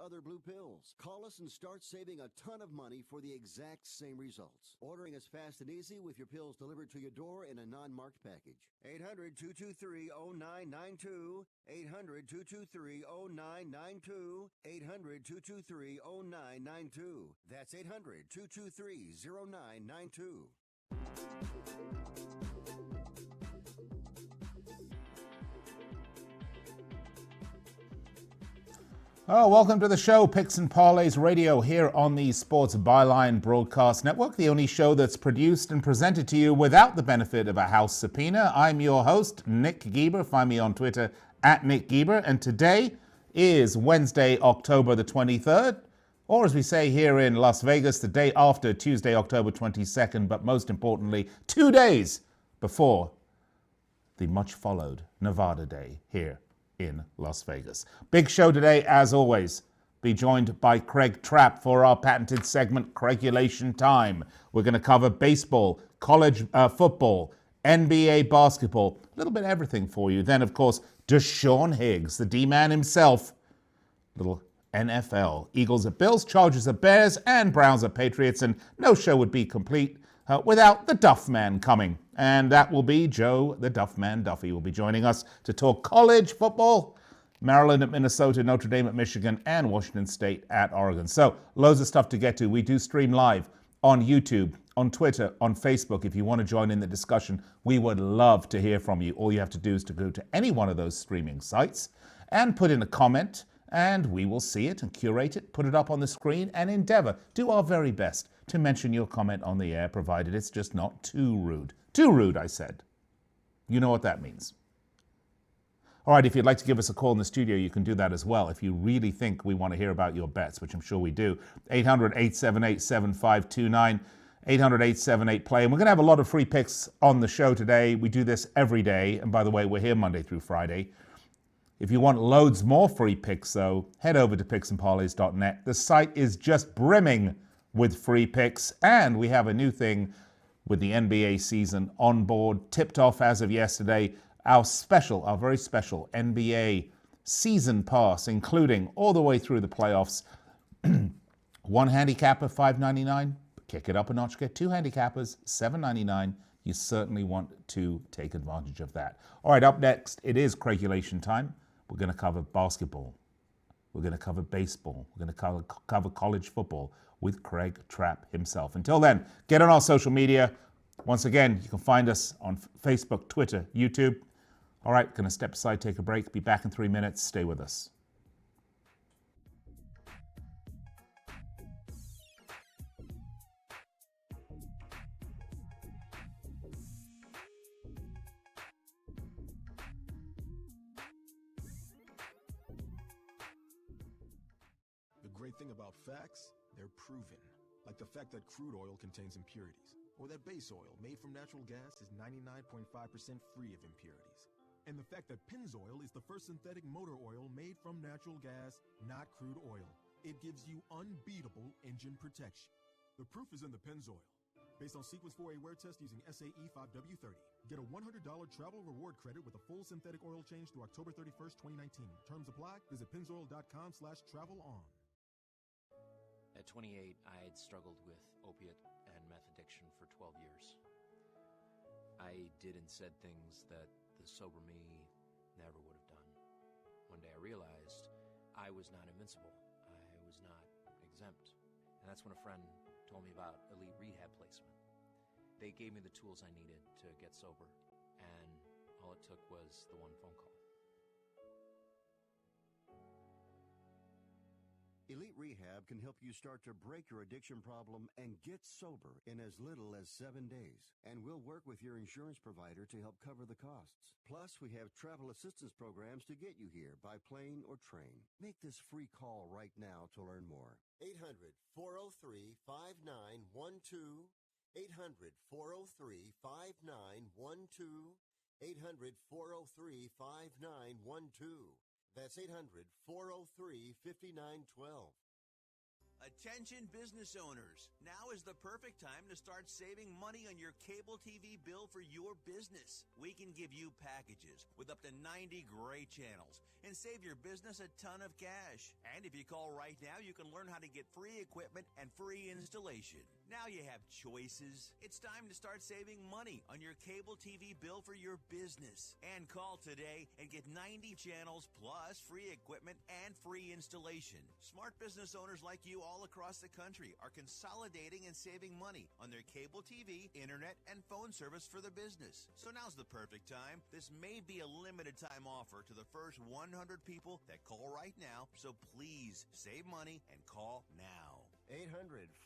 other blue pills. Call us and start saving a ton of money for the exact same results. Ordering is fast and easy with your pills delivered to your door in a non-marked package. 800-223-0992. 800-223-0992. 800-223-0992. That's 800-223-0992. Oh, welcome to the show, Picks and Parlays Radio, here on the Sports Byline Broadcast Network, the only show that's produced and presented to you without the benefit of a house subpoena. I'm your host, Nick Geber. Find me on Twitter at Nick Geber. And today is Wednesday, October the 23rd, or as we say here in Las Vegas, the day after Tuesday, October 22nd, but most importantly, 2 days before the much followed Nevada Day here in Las Vegas. Big show today, as always. Be joined by Craig Trapp for our patented segment, Craigulation Time. We're going to cover baseball, college football, NBA basketball, a little bit of everything for you. Then, of course, Sean Higgs, the D-man himself. Little NFL. Eagles at Bills, Chargers at Bears, and Browns at Patriots. And no show would be complete without the Duff Man coming. And that will be Joe, the Duff Man Duffy, will be joining us to talk college football, Maryland at Minnesota, Notre Dame at Michigan, and Washington State at Oregon. So loads of stuff to get to. We do stream live on YouTube, on Twitter, on Facebook. If you want to join in the discussion, we would love to hear from you. All you have to do is to go to any one of those streaming sites and put in a comment, and we will see it and curate it, put it up on the screen, and endeavor, do our very best to mention your comment on the air, provided it's just not too rude. Too rude, I said. You know what that means. All right, if you'd like to give us a call in the studio, you can do that as well. If you really think we want to hear about your bets, which I'm sure we do, 800-878-7529, 800-878-PLAY. And we're going to have a lot of free picks on the show today. We do this every day. And by the way, we're here Monday through Friday. If you want loads more free picks, though, head over to picksandparlays.net. The site is just brimming with free picks, and we have a new thing with the NBA season on board, tipped off as of yesterday, our very special NBA season pass, including all the way through the playoffs. One handicapper, $5.99, kick it up a notch, get two handicappers, $7.99. You certainly want to take advantage of that. All right, up next, it is Craigulation time. We're going to cover basketball. We're going to cover baseball. We're going to cover college football with Craig Trapp himself. Until then, get on our social media. Once again, you can find us on Facebook, Twitter, YouTube. All right, going to step aside, take a break. Be back in 3 minutes. Stay with us. The great thing about facts, they're proven. Like the fact that crude oil contains impurities, or that base oil made from natural gas is 99.5% free of impurities. And the fact that Pennzoil is the first synthetic motor oil made from natural gas, not crude oil. It gives you unbeatable engine protection. The proof is in the Pennzoil. Based on Sequence 4A wear test using SAE 5W30. Get a $100 travel reward credit with a full synthetic oil change through October 31st, 2019. Terms apply. Visit pennzoil.com/travel-on. At 28, I had struggled with opiate and meth addiction for 12 years. I did and said things that the sober me never would have done. One day I realized I was not invincible. I was not exempt. And that's when a friend told me about Elite Rehab Placement. They gave me the tools I needed to get sober, and all it took was the one phone call. Elite Rehab can help you start to break your addiction problem and get sober in as little as 7 days. And we'll work with your insurance provider to help cover the costs. Plus, we have travel assistance programs to get you here by plane or train. Make this free call right now to learn more. 800-403-5912. 800-403-5912. 800-403-5912. That's 800-403-5912. Attention business owners, now is the perfect time to start saving money on your cable TV bill for your business. We can give you packages with up to 90 great channels and save your business a ton of cash. And if you call right now, you can learn how to get free equipment and free installation. Now you have choices. It's time to start saving money on your cable TV bill for your business. And call today and get 90 channels plus free equipment and free installation. Smart business owners like you all across the country are consolidating and saving money on their cable TV, internet, and phone service for the business. So now's the perfect time. This may be a limited time offer to the first 100 people that call right now. So please save money and call now.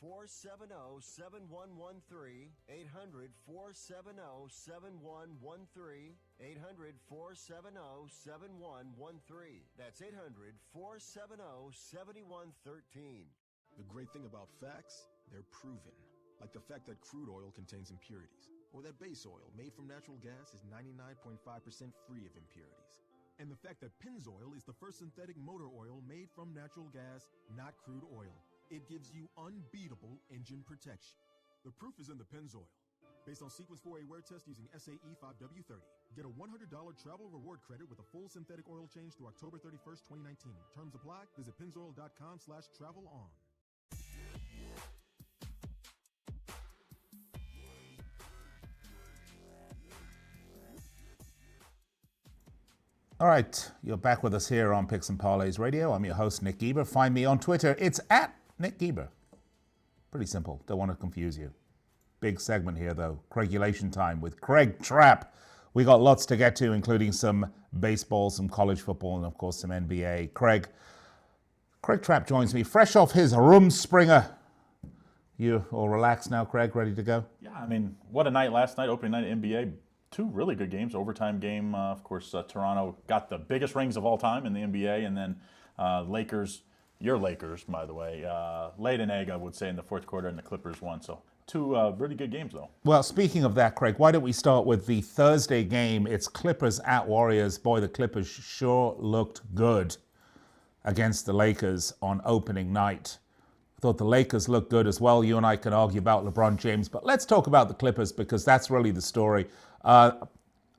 800-470-7113. 800-470-7113. 800-470-7113. That's 800-470-7113. The great thing about facts, they're proven. Like the fact that crude oil contains impurities, or that base oil made from natural gas is 99.5% free of impurities. And the fact that Pennzoil is the first synthetic motor oil made from natural gas, not crude oil. It gives you unbeatable engine protection. The proof is in the Pennzoil. Based on Sequence 4A wear test using SAE 5W30. Get a $100 travel reward credit with a full synthetic oil change through October 31st, 2019. Terms apply. Visit pennzoil.com/travel-on. All right, you're back with us here on Picks and Parlays Radio. I'm your host, Nick Geber. Find me on Twitter. It's at Nick Geber. Pretty simple. Don't want to confuse you. Big segment here, though. Craigulation time with Craig Trapp. We got lots to get to, including some baseball, some college football, and, of course, some NBA. Craig Trapp joins me fresh off his Rumspringa. You all relaxed now, Craig? Ready to go? Yeah, I mean, what a night last night, opening night of NBA. Two really good games, overtime game. Of course, Toronto got the biggest rings of all time in the NBA, and then Lakers, your Lakers, by the way, laid an egg, I would say, in the fourth quarter, and the Clippers won. So two really good games, though. Well, speaking of that, Craig, why don't we start with the Thursday game? It's Clippers at Warriors. Boy, the Clippers sure looked good against the Lakers on opening night. I thought the Lakers looked good as well. You and I can argue about LeBron James, but let's talk about the Clippers because that's really the story. I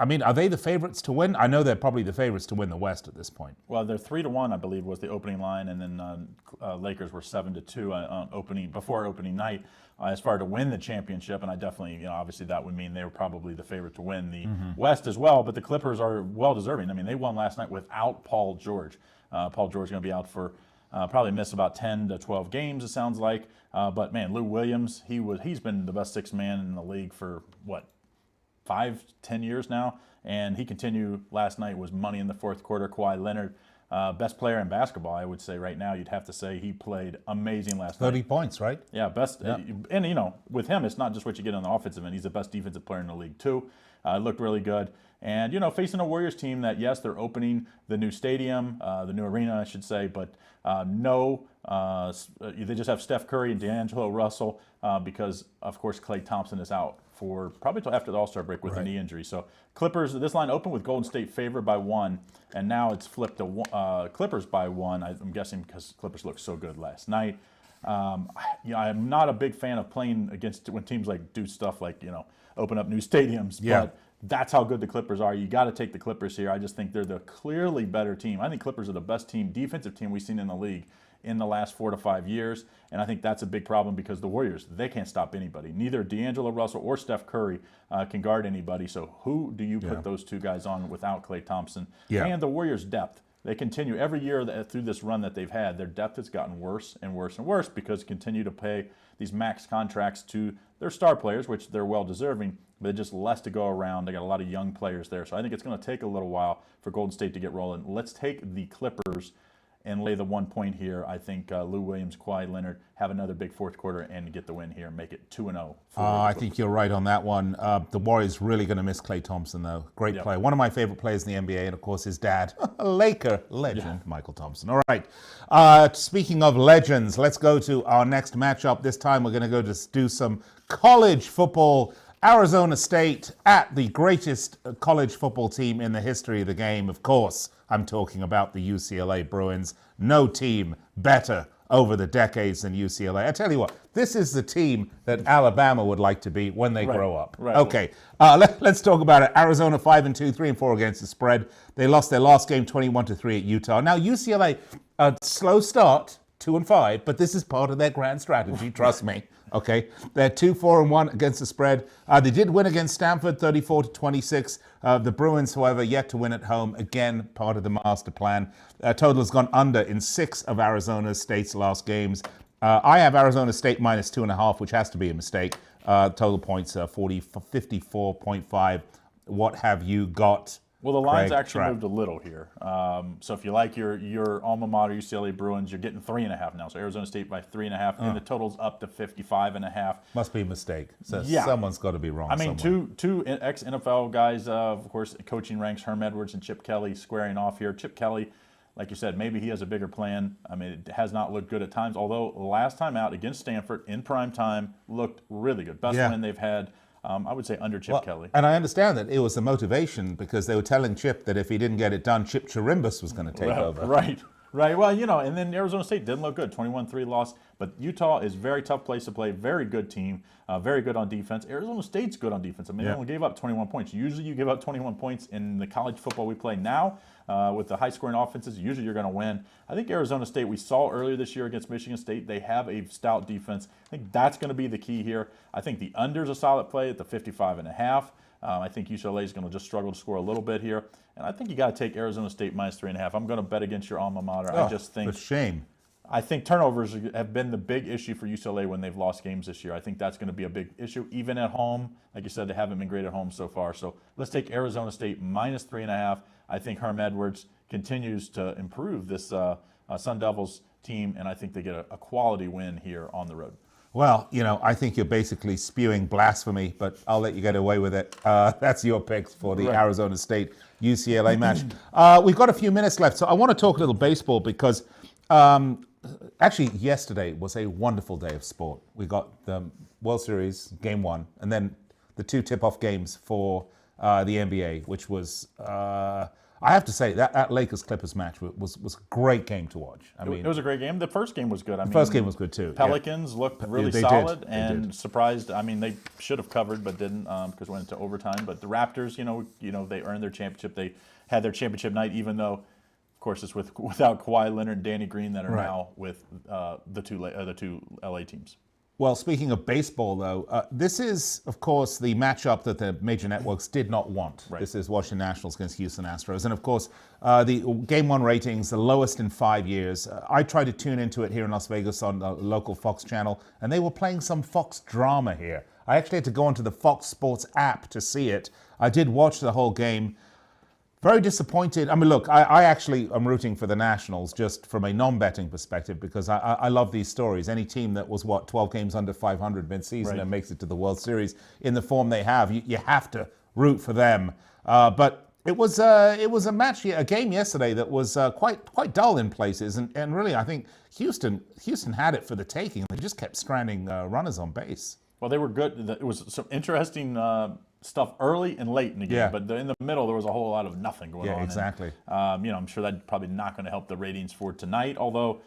mean, are they the favorites to win? I know they're probably the favorites to win the West at this point. Well, they're 3-1, I believe, was the opening line, and then Lakers were 7-2 before opening night as far to win the championship. And I definitely, obviously that would mean they were probably the favorite to win the West as well. But the Clippers are well deserving. I mean, they won last night without Paul George. Paul George is going to be out for probably miss about 10 to 12 games, it sounds like. But man, Lou Williams, he's been the best sixth man in the league for what? 5-10 years now, and he continued last night, was money in the fourth quarter. Kawhi Leonard, best player in basketball, I would say right now. You'd have to say he played amazing last night. 30 points, right? Yeah, best. Yeah. And, with him, it's not just what you get on the offensive end. He's the best defensive player in the league, too. Looked really good. And, facing a Warriors team that, yes, they're opening the new stadium, the new arena, I should say, but they just have Steph Curry and D'Angelo Russell because, of course, Klay Thompson is out for probably till after the All-Star break with a knee injury. So Clippers, this line opened with Golden State favored by 1, and now it's flipped to Clippers by 1. I'm guessing because Clippers looked so good last night. I'm not a big fan of playing against when teams do stuff like, open up new stadiums. Yeah. But that's how good the Clippers are. You got to take the Clippers here. I just think they're the clearly better team. I think Clippers are the best defensive team we've seen in the league in the last 4 to 5 years. And I think that's a big problem because the Warriors, they can't stop anybody. Neither D'Angelo Russell or Steph Curry can guard anybody. So who do you put those two guys on without Klay Thompson? Yeah. And the Warriors' depth. They continue every year through this run that they've had, their depth has gotten worse and worse and worse because they continue to pay these max contracts to their star players, which they're well deserving, but they're just less to go around. They got a lot of young players there. So I think it's going to take a little while for Golden State to get rolling. Let's take the Clippers and lay the 1 point here. I think Lou Williams, Kawhi Leonard have another big fourth quarter and get the win here and make it 2-0. I think you're right on that one. The Warriors really going to miss Klay Thompson, though. Great player. One of my favorite players in the NBA, and of course his dad, a Laker legend, Michael Thompson. All right. Speaking of legends, let's go to our next matchup. This time we're going to go to do some college football. Arizona State at the greatest college football team in the history of the game. Of course, I'm talking about the UCLA Bruins. No team better over the decades than UCLA. I tell you what, this is the team that Alabama would like to be when they grow up. Right. Okay, let's talk about it. Arizona 5-2, 3-4 against the spread. They lost their last game 21-3 at Utah. Now UCLA, a slow start, 2-5, but this is part of their grand strategy. Trust me. Okay, they're 2-4-1 against the spread. They did win against Stanford, 34-26. The Bruins, however, yet to win at home. Again, part of the master plan. Total has gone under in 6 of Arizona State's last games. I have Arizona State minus 2.5, which has to be a mistake. Total points 54.5. What have you got? Well, the lines Craig actually Trapp? moved a little here. So if you like your alma mater, UCLA Bruins, you're getting 3.5 now. So Arizona State by 3.5, and the total's up to 55.5. Must be a mistake. So Yeah. Someone's got to be wrong. I mean, somewhere. two ex-NFL guys, of course, coaching ranks, Herm Edwards and Chip Kelly squaring off here. Chip Kelly, like you said, maybe he has a bigger plan. I mean, it has not looked good at times, although last time out against Stanford in prime time looked really good. Best win they've had, I would say, under Chip Kelly. And I understand that it was the motivation because they were telling Chip that if he didn't get it done, Chip Chirimbus was going to take over. Right. Well, and then Arizona State didn't look good, 21-3 loss. But Utah is a very tough place to play, very good team, very good on defense. Arizona State's good on defense. I mean, they only gave up 21 points. Usually you give up 21 points in the college football we play now with the high-scoring offenses. Usually you're going to win. I think Arizona State, we saw earlier this year against Michigan State, they have a stout defense. I think that's going to be the key here. I think the under's a solid play at the 55.5. I think UCLA is going to just struggle to score a little bit here. And I think you got to take Arizona State minus 3.5. I'm going to bet against your alma mater. I just think It's a shame. I think turnovers have been the big issue for UCLA when they've lost games this year. I think that's going to be a big issue, even at home. Like you said, they haven't been great at home so far. So let's take Arizona State minus 3.5. I think Herm Edwards continues to improve this Sun Devils team, and I think they get a quality win here on the road. Well, I think you're basically spewing blasphemy, but I'll let you get away with it. That's your picks for the Arizona State UCLA match. We've got a few minutes left, so I want to talk a little baseball because actually yesterday was a wonderful day of sport. We got the World Series Game 1, and then the 2 tip-off games for the NBA, which was... I have to say that Lakers-Clippers match was a great game to watch. I mean, it was a great game. The first game was good. The first game was good too. Pelicans looked really they solid did. and surprised. I mean, they should have covered but didn't because went into overtime. But the Raptors, they earned their championship. They had their championship night, even though, of course, it's without Kawhi Leonard and Danny Green that are now with the two LA teams. Well, speaking of baseball, though, this is, of course, the matchup that the major networks did not want. Right. This is Washington Nationals against Houston Astros. And, of course, the Game 1 ratings, the lowest in 5 years. I tried to tune into it here in Las Vegas on the local Fox channel, and they were playing some Fox drama here. I actually had to go onto the Fox Sports app to see it. I did watch the whole game. Very disappointed. I mean, look, I actually am rooting for the Nationals just from a non-betting perspective because I love these stories. Any team that was, 12 games under 500 mid-season and makes it to the World Series in the form they have, you have to root for them. But it was a match, a game yesterday that was quite dull in places. And really, I think Houston had it for the taking. They just kept stranding runners on base. Well, they were good. It was some interesting stuff early and late in the game, but in the middle there was a whole lot of nothing going on. Yeah, exactly. And, I'm sure that's probably not going to help the ratings for tonight, although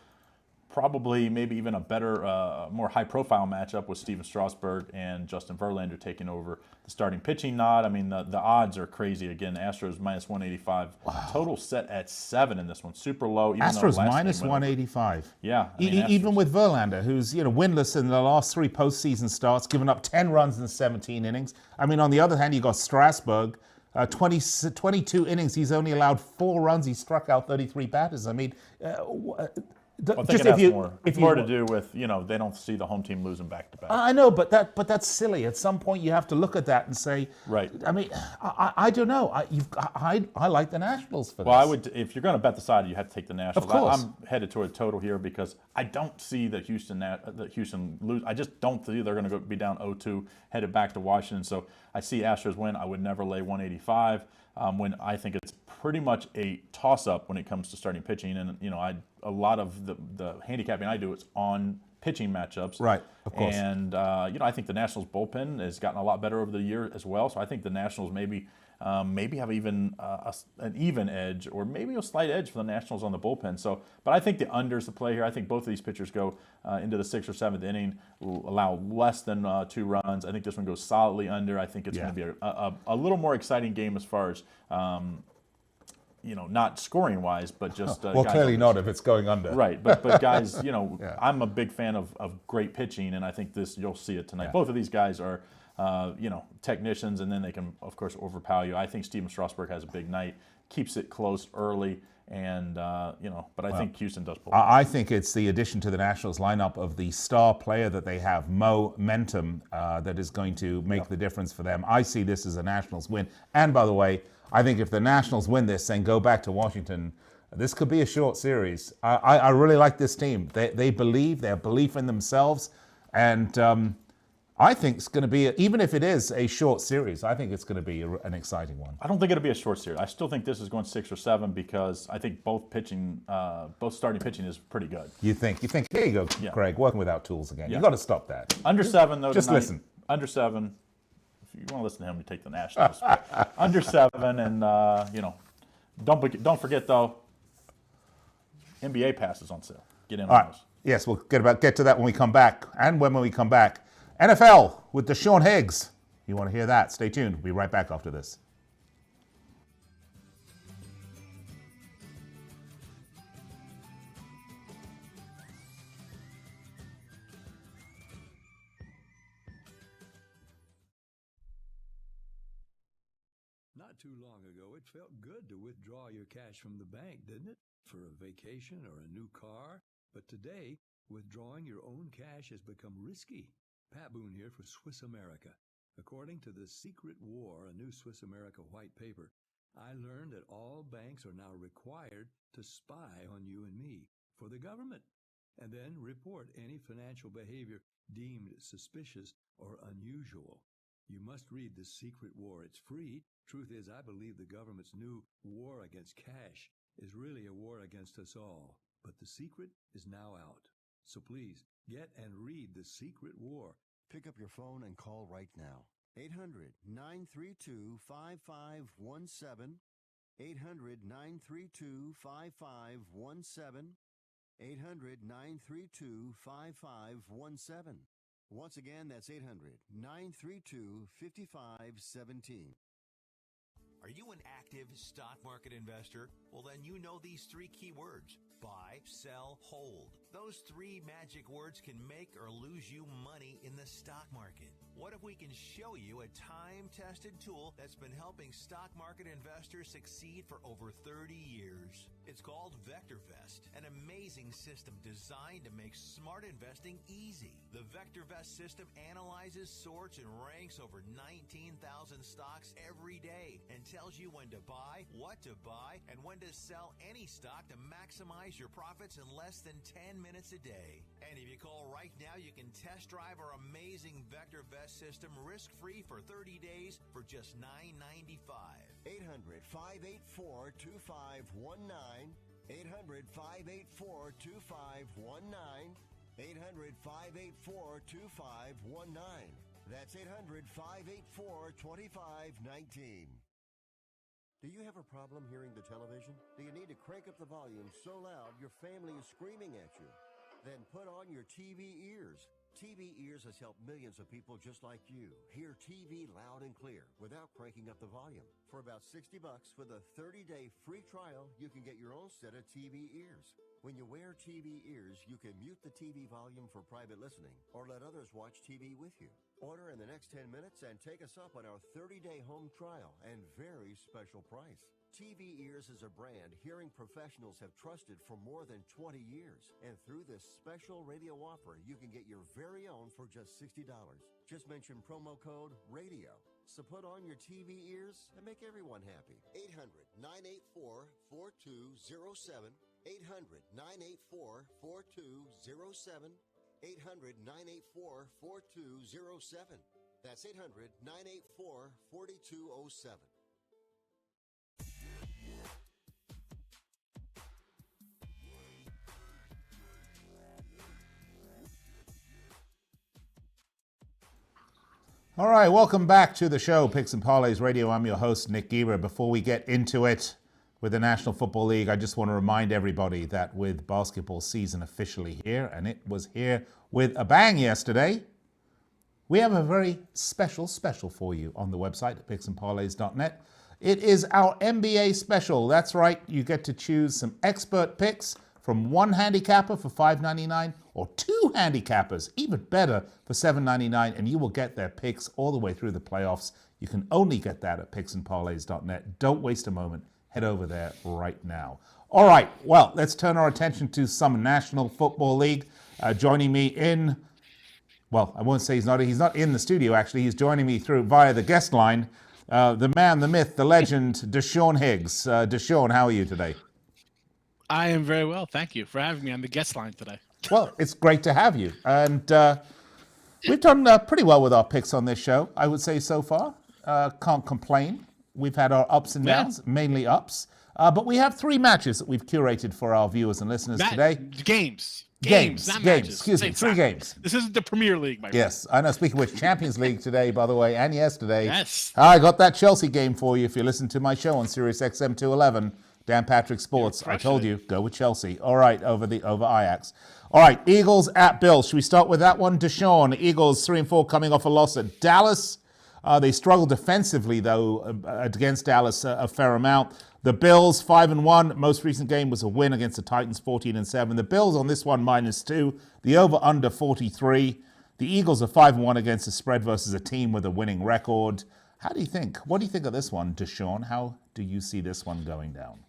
probably maybe even a better, more high-profile matchup with Steven Strasburg and Justin Verlander taking over the starting pitching nod. I mean, the odds are crazy. Again, Astros minus 185. Wow. Total set at 7 in this one. Super low. Even Astros minus 185. Yeah. Even with Verlander, who's winless in the last 3 postseason starts, given up 10 runs in 17 innings. I mean, on the other hand, you got Strasburg. 22 innings, he's only allowed 4 runs. He struck out 33 batters. I mean... I think it has more to do with, they don't see the home team losing back-to-back. I know, but that's silly. At some point, you have to look at that and say, right. I mean, I don't know. I like the Nationals for this. Well, if you're going to bet the side, you have to take the Nationals. Of course. I'm headed toward a total here because I don't see that Houston lose. I just don't see they're going to be down 0-2, headed back to Washington. So I see Astros win. I would never lay 185 when I think it's pretty much a toss-up when it comes to starting pitching. And, a lot of the handicapping I do is on pitching matchups. Right, of course. And, I think the Nationals bullpen has gotten a lot better over the year as well. So I think the Nationals maybe maybe have even an even edge, or maybe a slight edge for the Nationals on the bullpen. So, but I think the under's the play here. I think both of these pitchers go into the 6th or 7th inning, will allow less than 2 runs. I think this one goes solidly under. I think it's going to be a little more exciting game as far as not scoring wise, but just clearly not if it's going under. Right, but guys, I'm a big fan of great pitching, and I think you'll see it tonight. Both of these guys are technicians, and then they can, of course, overpower you. I think Steven Strasburg has a big night, keeps it close early, and but I think Houston does pull. I think it's the addition to the Nationals lineup of the star player that they have, momentum, that is going to make the difference for them. I see this as a Nationals win. And by the way, I think if the Nationals win this and go back to Washington, this could be a short series. I really like this team. They have belief in themselves, and I think it's going to be, even if it is a short series, I think it's going to be an exciting one. I don't think it'll be a short series. I still think this is going 6 or 7 because I think both starting pitching is pretty good. You think? Here you go, Craig, working without tools again. Yeah. You've got to stop that. Under 7, though. Just tonight, listen. Under 7. If you want to listen to him, you take the Nationals. Under 7, and don't forget though, NBA passes on sale. Get in on those. Yes, we'll get to that when we come back. And when we come back, NFL with the Sean Higgs. You want to hear that? Stay tuned. We'll be right back after this. Not too long ago, it felt good to withdraw your cash from the bank, didn't it? For a vacation or a new car. But today, withdrawing your own cash has become risky. Pat Boone here for Swiss America. According to The Secret War, a new Swiss America white paper, I learned that all banks are now required to spy on you and me for the government, and then report any financial behavior deemed suspicious or unusual. You must read The Secret War. It's free. Truth is, I believe the government's new war against cash is really a war against us all. But the secret is now out. So please, get and read The Secret War. Pick up your phone and call right now. 800-932-5517. 800-932-5517. 800-932-5517. Once again, that's 800-932-5517. Are you an active stock market investor? Well, then you know these 3 key words: buy, sell, hold. Those 3 magic words can make or lose you money in the stock market. What if we can show you a time-tested tool that's been helping stock market investors succeed for over 30 years? It's called VectorVest, an amazing system designed to make smart investing easy. The VectorVest system analyzes, sorts, and ranks over 19,000 stocks every day and tells you when to buy, what to buy, and when to sell any stock to maximize your profits in less than 10 minutes a day. And if you call right now, you can test drive our amazing VectorVest system risk-free for 30 days for just $9.95. 800-584-2519. 800-584-2519. 800-584-2519. That's 800-584-2519. Do you have a problem hearing the television? Do you need to crank up the volume so loud your family is screaming at you? Then put on your TV ears. TV Ears has helped millions of people just like you hear TV loud and clear without cranking up the volume. For about $60 with a 30-day free trial, you can get your own set of TV Ears. When you wear TV Ears, you can mute the TV volume for private listening or let others watch TV with you. Order in the next 10 minutes and take us up on our 30-day home trial and very special price. TV Ears is a brand hearing professionals have trusted for more than 20 years. And through this special radio offer, you can get your very own for just $60. Just mention promo code RADIO. So put on your TV ears and make everyone happy. 800-984-4207. 800-984-4207. 800-984-4207. That's 800-984-4207. All right, welcome back to the show, Picks and Parlays Radio. I'm your host, Nick Geber. Before we get into it with the National Football League, I just want to remind everybody that with basketball season officially here, and it was here with a bang yesterday, we have a very special for you on the website at picksandparlays.net. It is our NBA special. That's right, you get to choose some expert picks from one handicapper for $5.99 or two handicappers, even better, for $7.99, and you will get their picks all the way through the playoffs. You can only get that at picksandparlays.net. Don't waste a moment. Head over there right now. All right, well, let's turn our attention to some National Football League. Joining me in, well, I won't say he's not in the studio, actually. He's joining me via the guest line. The man, the myth, the legend, Sean Higgs. Sean, how are you today? I am very well. Thank you for having me on the guest line today. Well, it's great to have you. And we've done pretty well with our picks on this show, I would say, so far. Can't complain. We've had our ups and downs, mainly ups. But we have three matches that we've curated for our viewers and listeners today. Games, not matches. Excuse me, three games. This isn't the Premier League, my friend. Yes, I know. Speaking of which, Champions League today, by the way, and yesterday. Yes. I got that Chelsea game for you if you listen to my show on Sirius XM 211. Dan Patrick Sports. I told you, go with Chelsea. All right, over Ajax. All right, Eagles at Bills. Should we start with that one? Deshaun, Eagles 3-4 coming off a loss at Dallas. They struggled defensively, though, against Dallas a fair amount. The Bills 5-1. Most recent game was a win against the Titans 14-7. The Bills on this one -2. The over/under 43. The Eagles are 5-1 against the spread versus a team with a winning record. How do you think? What do you think of this one, Deshaun? How do you see this one going down?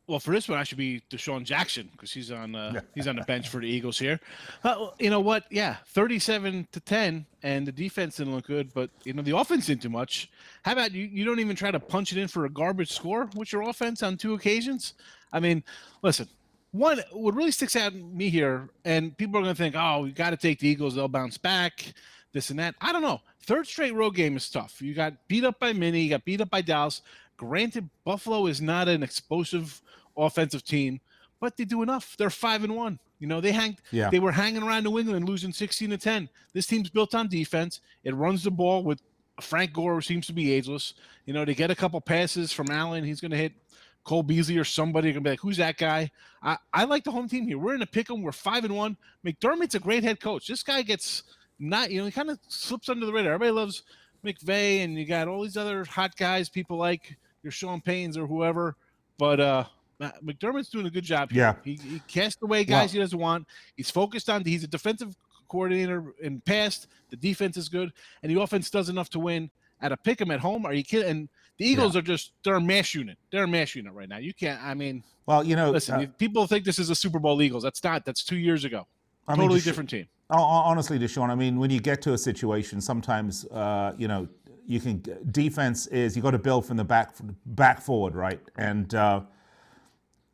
Well, for this one, I should be Deshaun Jackson because he's on the bench for the Eagles here. You know what? Yeah, 37-10, and the defense didn't look good, but the offense didn't do much. How about you don't even try to punch it in for a garbage score with your offense on two occasions? I mean, listen, what really sticks out to me here, and people are going to think, oh, we got to take the Eagles, they'll bounce back, this and that. I don't know. Third straight road game is tough. You got beat up by Minnie, you got beat up by Dallas. Granted, Buffalo is not an explosive offensive team, but they do enough. They're 5-1. They were hanging around New England, losing 16-10. This team's built on defense. It runs the ball with Frank Gore, who seems to be ageless. They get a couple passes from Allen. He's going to hit Cole Beasley or somebody. You're going to be like, who's that guy? I like the home team here. We're in a pick 'em. We're 5-1. McDermott's a great head coach. This guy gets not, he kind of slips under the radar. Everybody loves McVay, and you got all these other hot guys, people like your Sean Paynes or whoever. But McDermott's doing a good job here. Yeah. He casts away guys he doesn't want. He's focused on, he's a defensive coordinator in past. The defense is good, and the offense does enough to win at a pick 'em at home. Are you kidding? And the Eagles are they're a mash unit. They're a mash unit right now. You can't, listen, people think this is a Super Bowl Eagles. That's not. That's 2 years ago. Totally different team. Honestly, Deshaun, when you get to a situation, sometimes, you can, defense is, you got to build from the back forward, right? And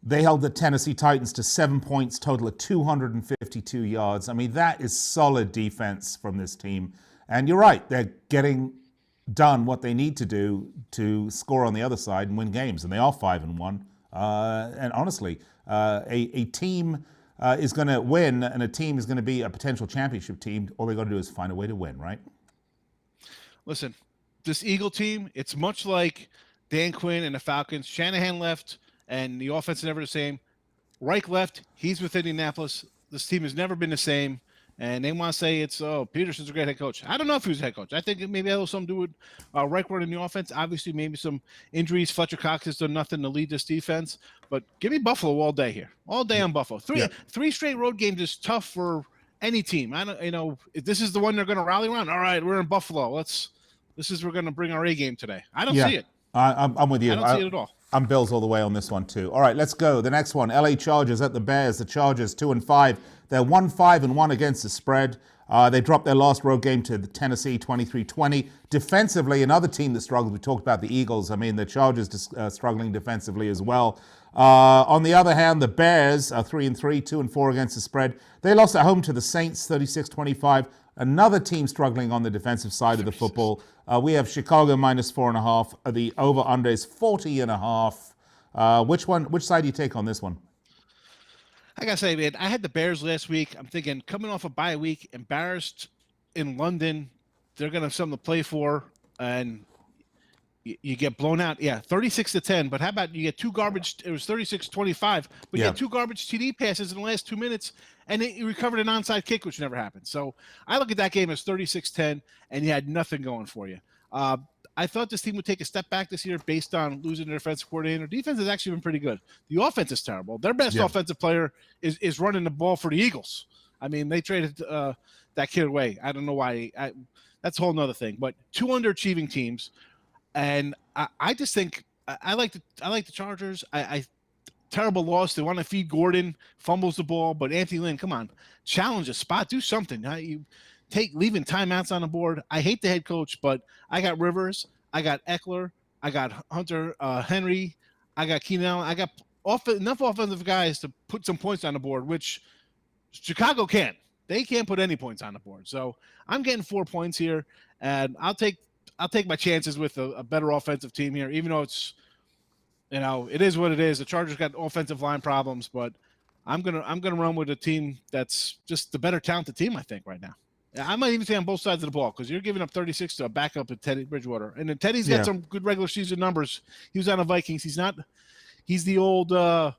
they held the Tennessee Titans to 7 points, total of 252 yards. I mean, that is solid defense from this team. And you're right, they're getting done what they need to do to score on the other side and win games. And they are 5-1. And honestly, a team is going to win, and a team is going to be a potential championship team. All they got to do is find a way to win, right? Listen, this Eagle team, it's much like Dan Quinn and the Falcons. Shanahan left, and the offense is never the same. Reich left. He's with Indianapolis. This team has never been the same. And they want to say Peterson's a great head coach. I don't know if he was a head coach. I think it maybe had something to do with Reich running the offense. Obviously, maybe some injuries. Fletcher Cox has done nothing to lead this defense. But give me Buffalo all day here. All day on Buffalo. Three straight road games is tough for any team. I don't. If this is the one they're going to rally around. All right, we're in Buffalo. We're going to bring our A game today. I don't see it. I'm with you. I don't see it at all. I'm Bills all the way on this one too. All right, let's go. The next one, LA Chargers at the Bears. The Chargers 2-5. They're 1-5-1 against the spread. They dropped their last road game to the Tennessee 23-20. Defensively, another team that struggled. We talked about the Eagles. I mean, the Chargers struggling defensively as well. On the other hand, the Bears are 3-3, 2-4 against the spread. They lost at home to the Saints 36-25. Another team struggling on the defensive side of the football. We have Chicago -4.5. The over/under is 40.5. Which side do you take on this one? I gotta say, man, I had the Bears last week. I'm thinking coming off a bye week, embarrassed in London, they're going to have something to play for, and you get blown out. Yeah, 36-10. But how about you get two garbage? It was 36-25, but you get two garbage TD passes in the last 2 minutes, and you recovered an onside kick, which never happened. So I look at that game as 36-10, and you had nothing going for you. I thought this team would take a step back this year based on losing their defensive coordinator. Defense has actually been pretty good. The offense is terrible. Their best offensive player is running the ball for the Eagles. I mean, they traded that kid away. I don't know why. That's a whole nother thing. But two underachieving teams, and I just think I like the Chargers. I terrible loss. They want to feed Gordon, fumbles the ball, but Anthony Lynn, come on, challenge a spot, do something. You leaving timeouts on the board. I hate the head coach, but I got Rivers, I got Eckler, I got Hunter Henry, I got Keenan Allen. I got enough offensive guys to put some points on the board, which Chicago can't. They can't put any points on the board. So I'm getting 4 points here, and I'll take my chances with a better offensive team here, even though it's, it is what it is. The Chargers got offensive line problems, but I'm gonna run with a team that's just the better talented team, I think, right now. I might even say on both sides of the ball, because you're giving up 36 to a backup at Teddy Bridgewater. And then Teddy's got some good regular season numbers. He was on the Vikings. He's the old, the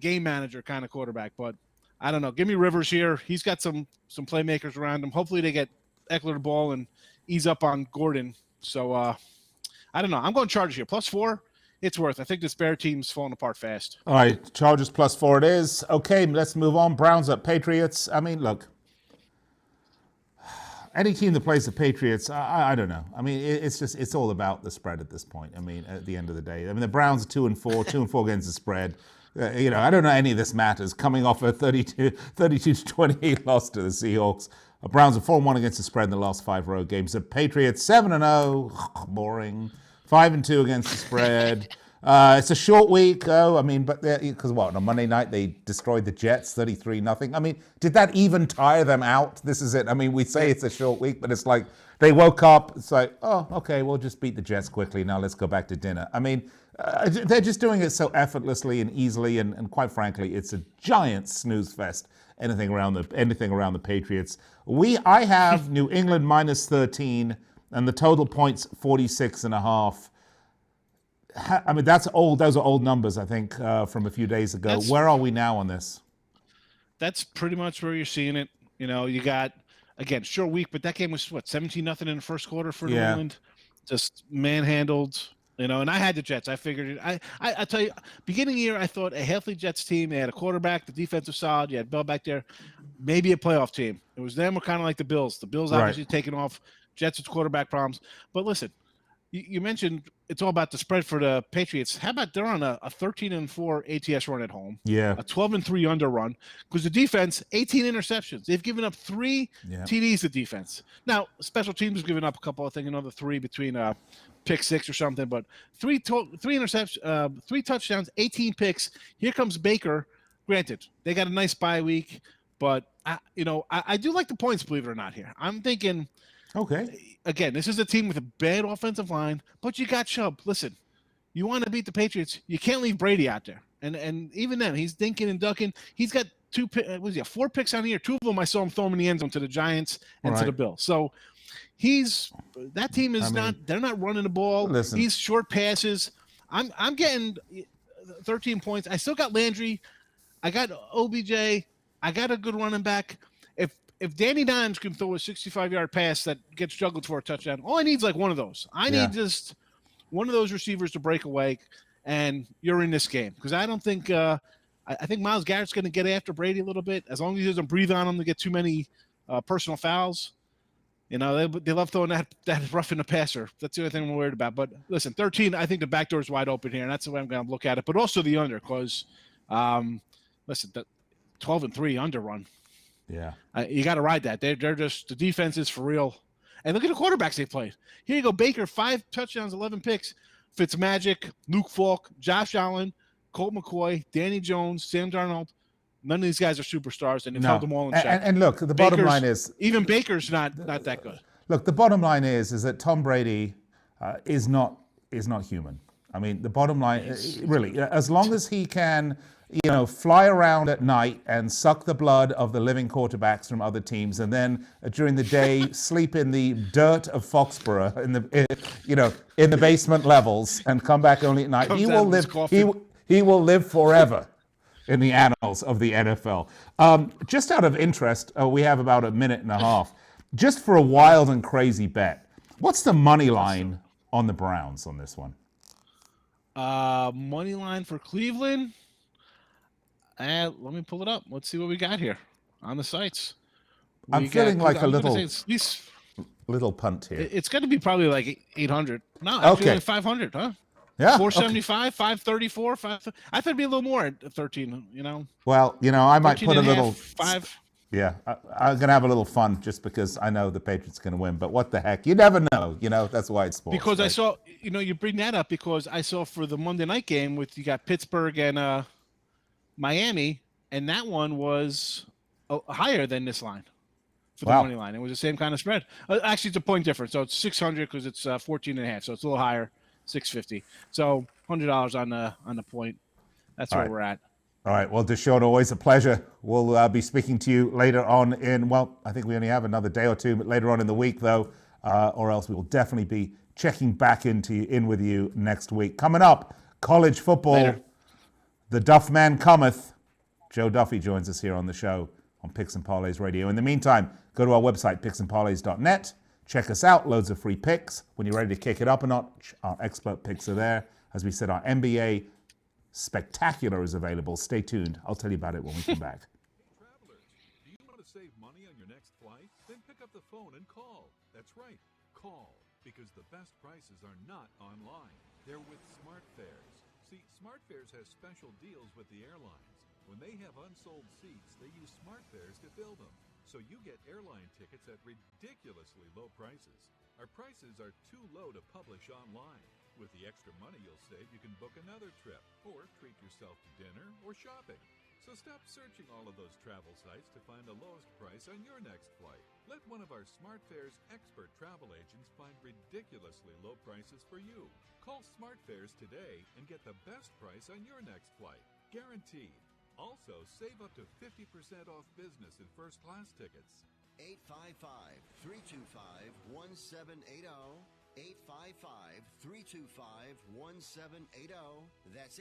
game manager kind of quarterback. But I don't know. Give me Rivers here. He's got some playmakers around him. Hopefully they get Eckler the ball and ease up on Gordon. So I don't know. I'm going Chargers here. +4. It's worth. I think this Bear team's falling apart fast. All right. Chargers +4 it is. Okay, let's move on. Browns at Patriots. I mean, look. Any team that plays the Patriots, I don't know. I mean, it's all about the spread at this point. I mean, at the end of the day, I mean, the Browns are 2-4, 2-4 against the spread. I don't know any of this matters. Coming off a 32-28 loss to the Seahawks, the Browns are 4-1 against the spread in the last 5 road games. The Patriots 7-0, boring. 5-2 against the spread. It's a short week, though. I mean, but because on Monday night they destroyed the Jets 33-0. I mean, did that even tire them out? This is it. I mean, we say it's a short week, but it's like they woke up. It's like, oh, okay, we'll just beat the Jets quickly. Now let's go back to dinner. I mean, they're just doing it so effortlessly and easily, and quite frankly, it's a giant snooze fest. Anything around the Patriots. I have New England -13, and the total points 46.5. I mean, that's old. Those are old numbers, I think, from a few days ago. Where are we now on this? That's pretty much where you're seeing it. You got, again, short week, but that game was, 17-0 in the first quarter for New England? Just manhandled, and I had the Jets. I figured it. I tell you, beginning of the year, I thought a healthy Jets team. They had a quarterback, the defensive solid. You had Bell back there. Maybe a playoff team. It was them, were kind of like the Bills. The Bills obviously taking off. Jets with quarterback problems. But listen, you mentioned it's all about the spread for the Patriots. How about they're on a 13-4 ATS run at home? Yeah. A 12-3 under run. Because the defense, 18 interceptions. They've given up 3 TDs to defense. Now, special teams has given up a couple, I think another 3 between pick 6 or something. But 3 interceptions, 3 touchdowns, 18 picks. Here comes Baker. Granted, they got a nice bye week. But, I do like the points, believe it or not, here. I'm thinking – okay. Again, this is a team with a bad offensive line, but you got Chubb. Listen, you want to beat the Patriots, you can't leave Brady out there. And even then, he's dinking and ducking. He's got 4 picks on the year. 2 of them I saw him throw them in the end zone to the Giants and to the Bills. So that team is they're not running the ball. Listen. He's short passes. I'm getting 13 points. I still got Landry. I got OBJ. I got a good running back. If Danny Dimes can throw a 65-yard pass that gets juggled for a touchdown, all I need is like one of those. I need just one of those receivers to break away, and you're in this game. Because I don't think I think Myles Garrett's going to get after Brady a little bit. As long as he doesn't breathe on him to get too many personal fouls. They love throwing that rough in the passer. That's the only thing I'm worried about. But listen, 13, I think the back door is wide open here, and that's the way I'm going to look at it. But also the under, because listen, the 12-3 under run. Yeah, you got to ride that. They're just, the defense is for real. And look at the quarterbacks they played. Here you go, Baker, 5 touchdowns, 11 picks. Fitzmagic, Luke Falk, Josh Allen, Colt McCoy, Danny Jones, Sam Darnold. None of these guys are superstars, and they've held them all in check. And look, the bottom line is even Baker's not that good. Look, the bottom line is that Tom Brady is not human. I mean, the bottom line, really, as long as he can fly around at night and suck the blood of the living quarterbacks from other teams, and then during the day sleep in the dirt of Foxborough in the basement levels, and come back only at night. He will live. He will live forever in the annals of the NFL. Just out of interest, we have about a minute and a half. Just for a wild and crazy bet, what's the money line on the Browns on this one? Money line for Cleveland. Let me pull it up. Let's see what we got here on the sites. I'm feeling like a little punt here. It's going to be probably like 800. No, actually like 500, huh? Yeah. 475, 534, 5. I thought it'd be a little more at 13, Well, I might put a little 5. Yeah, I'm going to have a little fun just because I know the Patriots are going to win. But what the heck? You never know. That's why it's sports. Because right? I saw, you bring that up because I saw for the Monday night game you got Pittsburgh and Miami, and that one was higher than this line for the money line. It was the same kind of spread. Actually, it's a point difference. So it's 600 because it's 14.5. So it's a little higher, 650. So $100 on the point. That's where we're at. All right. Well, Deshaun, always a pleasure. We'll be speaking to you later on I think we only have another day or two, but later on in the week, though, or else we will definitely be checking back in with you next week. Coming up, college football. Later. The Duff Man cometh. Joe Duffy joins us here on the show on Picks and Parlays Radio. In the meantime, go to our website, picksandparlays.net. Check us out. Loads of free picks. When you're ready to kick it up a notch, our expert picks are there. As we said, our NBA Spectacular is available. Stay tuned. I'll tell you about it when we come back. Hey, travelers, do you want to save money on your next flight? Then pick up the phone and call. That's right, call, because the best prices are not online. They're with SmartFares. See, SmartFares has special deals with the airlines. When they have unsold seats, they use SmartFares to fill them. So you get airline tickets at ridiculously low prices. Our prices are too low to publish online. With the extra money you'll save, you can book another trip or treat yourself to dinner or shopping. So stop searching all of those travel sites to find the lowest price on your next flight. Let one of our SmartFares expert travel agents find ridiculously low prices for you. Call SmartFares today and get the best price on your next flight. Guaranteed. Also, save up to 50% off business and first class tickets. 855-325-1780. 855-325-1780. That's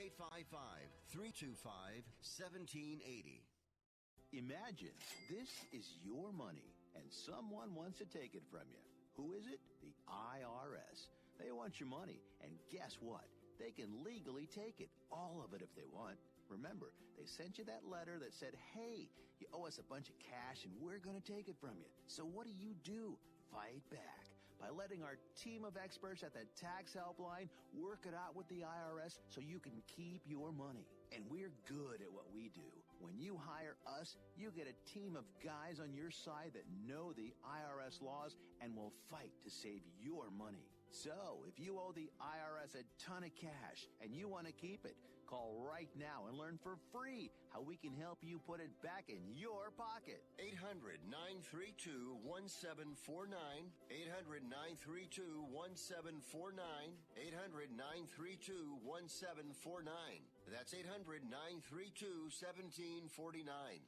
855-325-1780. Imagine this is your money and someone wants to take it from you. Who is it? The IRS. They want your money, and guess what? They can legally take it, all of it if they want. Remember, they sent you that letter that said, hey, you owe us a bunch of cash and we're going to take it from you. So what do? Fight back by letting our team of experts at the Tax Helpline work it out with the IRS so you can keep your money. And we're good at what we do. When you hire us, you get a team of guys on your side that know the IRS laws and will fight to save your money. So, if you owe the IRS a ton of cash and you want to keep it, call right now and learn for free how we can help you put it back in your pocket. 800-932-1749. 800-932-1749. 800-932-1749. That's 800-932-1749.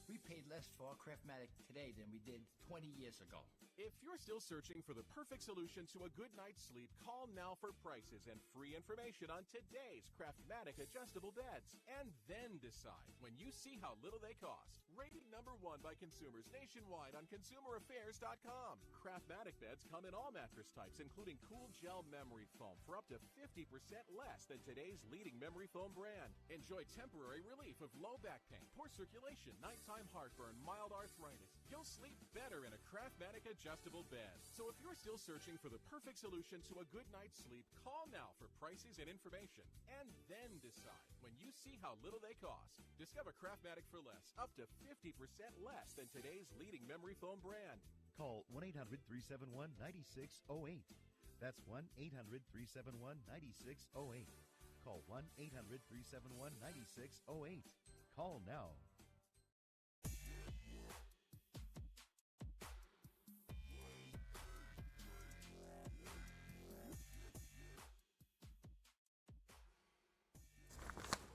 We paid less for our Craftmatic today than we did 20 years ago. If you're still searching for the perfect solution to a good night's sleep, call now for prices and free information on today's Craftmatic adjustable beds. And then decide when you see how little they cost. Rated #1 by consumers nationwide on consumeraffairs.com. Craftmatic beds come in all mattress types, including cool gel memory foam for up to 50% less than today's leading memory foam brand. Enjoy temporary relief of low back pain, poor circulation, nighttime heartburn, mild arthritis. You'll sleep better in a Craftmatic adjustable bed. So if you're still searching for the perfect solution to a good night's sleep, call now for prices and information. And then decide when you see how little they cost. Discover Craftmatic for less, up to 50% less than today's leading memory foam brand. Call 1-800-371-9608. That's 1-800-371-9608. Call 1-800-371-9608. Call now.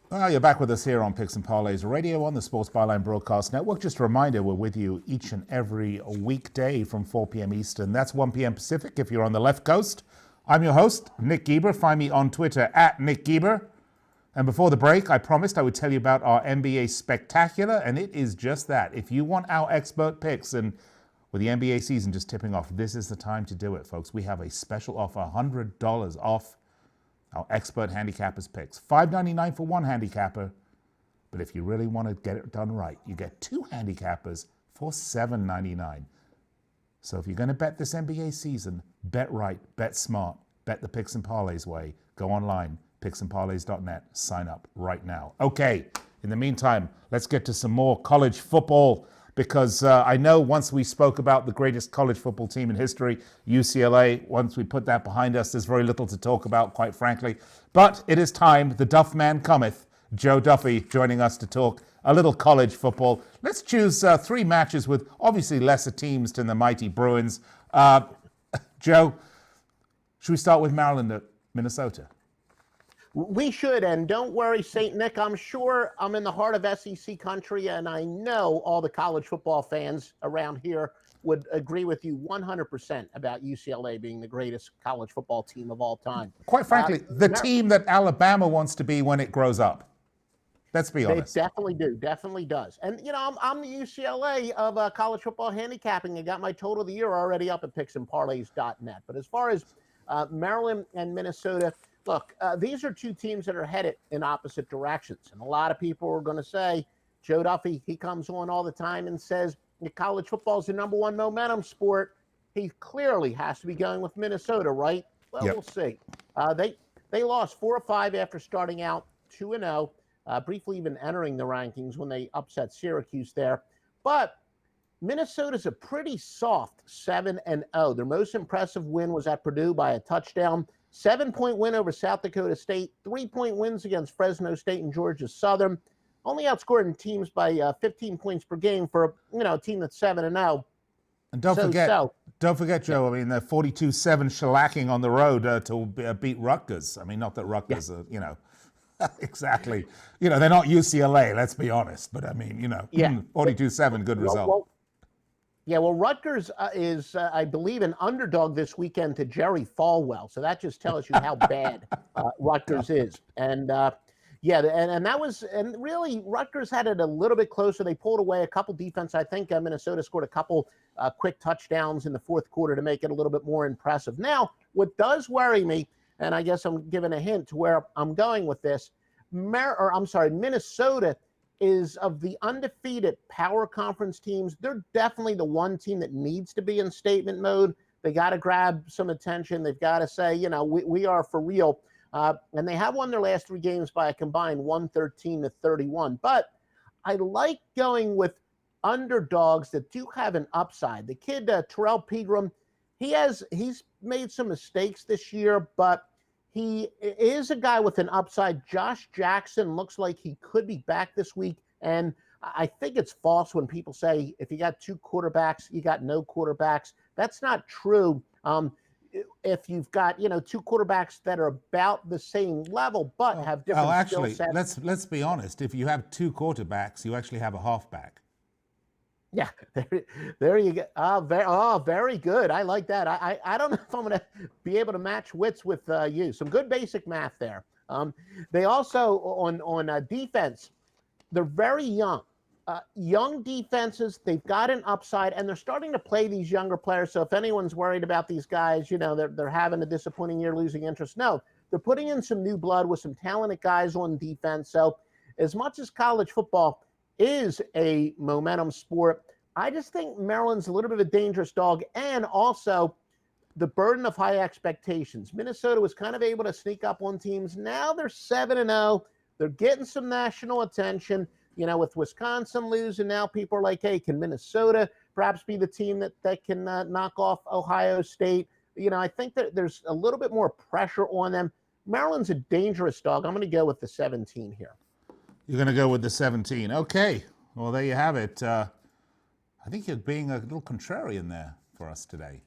Well, you're back with us here on Picks and Parlays Radio on the Sports Byline Broadcast Network. Just a reminder, we're with you each and every weekday from 4 p.m. Eastern. That's 1 p.m. Pacific if you're on the left coast. I'm your host, Nick Geber. Find me on Twitter at Nick Geber. And before the break, I promised I would tell you about our NBA Spectacular, and it is just that. If you want our expert picks, and with the NBA season just tipping off, this is the time to do it, folks. We have a special offer, $100 off our expert handicappers picks. $5.99 for one handicapper. But if you really want to get it done right, you get two handicappers for $7.99. So if you're going to bet this NBA season, bet right, bet smart, bet the Picks and Parlays way. Go online, picksandparlays.net. Sign up right now. Okay, in the meantime, let's get to some more college football, because I know once we spoke about the greatest college football team in history, UCLA, once we put that behind us, there's very little to talk about, quite frankly. But it is time. The Duff Man cometh. Joe Duffy joining us to talk a little college football. Let's choose three matches with obviously lesser teams than the mighty Bruins. Joe, should we start with Maryland at Minnesota? We should, and don't worry, St. Nick, I'm sure I'm in the heart of SEC country, and I know all the college football fans around here would agree with you 100% about UCLA being the greatest college football team of all time. Quite frankly, the team that Alabama wants to be when it grows up. Let's be honest. They definitely does. And, you know, I'm the UCLA of college football handicapping. I got my total of the year already up at picksandparlays.net. But as far as Maryland and Minnesota, look, these are two teams that are headed in opposite directions. And a lot of people are going to say, Joe Duffy, he comes on all the time and says college football is the number one momentum sport. He clearly has to be going with Minnesota, right? Well, We'll see. They lost 4 or 5 after starting out 2-0, briefly even entering the rankings when they upset Syracuse there. But Minnesota's a pretty soft 7-0. Their most impressive win was at Purdue by a touchdown. 7-point win over South Dakota State, 3-point wins against Fresno State and Georgia Southern, only outscoring teams by 15 points per game for a team that's 7-0. And don't forget, Joe. I mean, they're 42-7 shellacking on the road to beat Rutgers. I mean, not that Rutgers are, exactly. They're not UCLA. Let's be honest. But I mean, 42-7, good result. Well, Rutgers is, I believe, an underdog this weekend to Jerry Falwell. So that just tells you how bad Rutgers is. And, and really Rutgers had it a little bit closer. They pulled away a couple defense. I think Minnesota scored a couple quick touchdowns in the fourth quarter to make it a little bit more impressive. Now, what does worry me, and I guess I'm giving a hint to where I'm going with this, Minnesota is of the undefeated power conference teams. They're definitely the one team that needs to be in statement mode. They got to grab some attention. They've got to say, we are for real. And they have won their last 3 games by a combined 113-31. But I like going with underdogs that do have an upside. The kid, Terrell Pegram, he's made some mistakes this year, but he is a guy with an upside. Josh Jackson looks like he could be back this week. And I think it's false when people say if you got 2 quarterbacks, you got no quarterbacks. That's not true. If you've got, 2 quarterbacks that are about the same level but have different skill sets. Let's be honest. If you have 2 quarterbacks, you actually have a halfback. Yeah, there you go. Very good. I like that. I don't know if I'm going to be able to match wits with you. Some good basic math there. They also, on defense, they're very young. Young defenses, they've got an upside, and they're starting to play these younger players. So if anyone's worried about these guys, they're having a disappointing year, losing interest. No, they're putting in some new blood with some talented guys on defense. So as much as college football is a momentum sport, I just think Maryland's a little bit of a dangerous dog, and also the burden of high expectations. Minnesota was kind of able to sneak up on teams. Now they're 7-0. They're getting some national attention. With Wisconsin losing, now people are like, hey, can Minnesota perhaps be the team that can knock off Ohio State? I think that there's a little bit more pressure on them. Maryland's a dangerous dog. I'm going to go with the 17 here. You're going to go with the 17. Okay. Well, there you have it. I think you're being a little contrarian there for us today.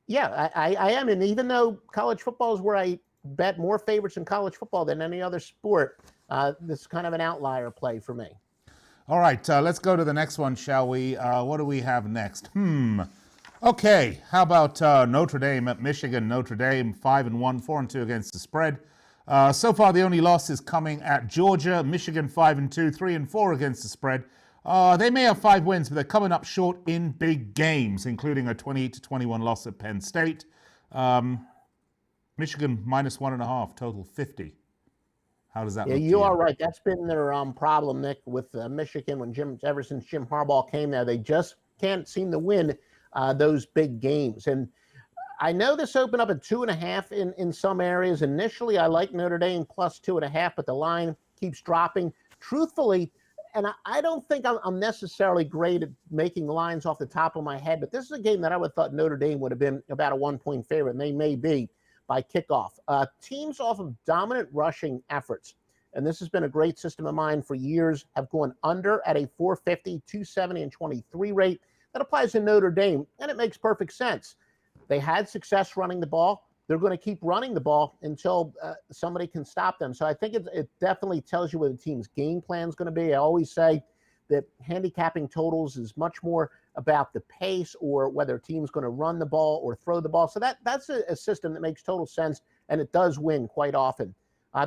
Yeah, I am. And even though college football is where I bet more favorites in college football than any other sport. This is kind of an outlier play for me. All right, let's go to the next one, shall we? What do we have next? Okay, how about Notre Dame at Michigan? Notre Dame 5-1, 4-2 against the spread. So far, the only loss is coming at Georgia. Michigan 5-2, 3-4 against the spread. They may have 5 wins, but they're coming up short in big games, including a 28-21 loss at Penn State. Michigan -1.5, total 50. How does that look? Yeah, you are right. That's been their problem, Nick, with Michigan. Ever since Jim Harbaugh came there, they just can't seem to win those big games. And I know this opened up at 2.5 in some areas. Initially, I like Notre Dame plus 2.5, but the line keeps dropping. Truthfully, and I don't think I'm necessarily great at making lines off the top of my head, but this is a game that I would have thought Notre Dame would have been about a 1-point favorite, and they may be by kickoff. Teams off of dominant rushing efforts, and this has been a great system of mine for years, have gone under at a 450, 270, and 23 rate. That applies to Notre Dame, and it makes perfect sense. They had success running the ball. They're going to keep running the ball until somebody can stop them. So I think it definitely tells you what the team's game plan is going to be. I always say that handicapping totals is much more about the pace or whether a team's going to run the ball or throw the ball. So that's a system that makes total sense, and it does win quite often.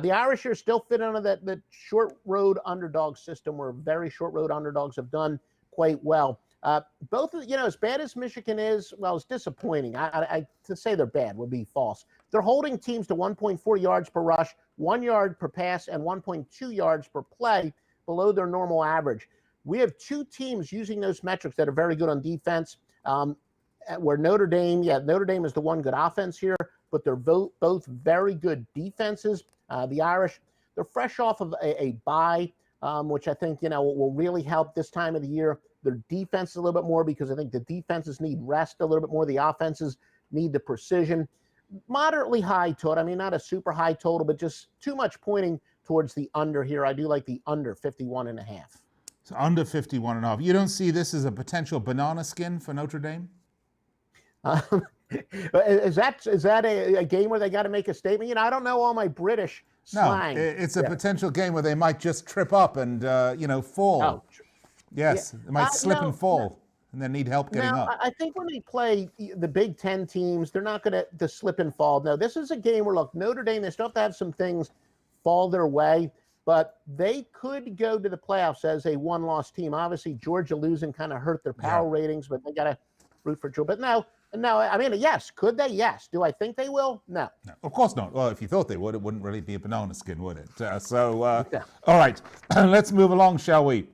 The Irish are still fit under that short road underdog system where very short road underdogs have done quite well. Both, as bad as Michigan is, well, it's disappointing. To say they're bad would be false. They're holding teams to 1.4 yards per rush, 1 yard per pass, and 1.2 yards per play below their normal average. We have 2 teams using those metrics that are very good on defense. Where Notre Dame is the one good offense here, but they're both very good defenses. The Irish, they're fresh off of a bye, which I think, will really help this time of the year. Their defense is a little bit more because I think the defenses need rest a little bit more. The offenses need the precision. Moderately high total. I mean, not a super high total, but just too much pointing towards the under here. I do like the under 51.5. So under 51.5. You don't see this as a potential banana skin for Notre Dame? Is that a game where they got to make a statement? I don't know all my British slang. No, it's a potential game where they might just trip up and, fall. Oh, yes, they might slip and fall and then need help getting up. I think when they play the Big Ten teams, they're not going to slip and fall. No, this is a game where, look, Notre Dame, they still have to have some things fall their way, but they could go to the playoffs as a one-loss team. Obviously, Georgia losing kind of hurt their power ratings, but they got to root for Georgia. But no, I mean, yes. Could they? Yes. Do I think they will? No. Of course not. Well, if you thought they would, it wouldn't really be a banana skin, would it? All right, let's move along, shall we?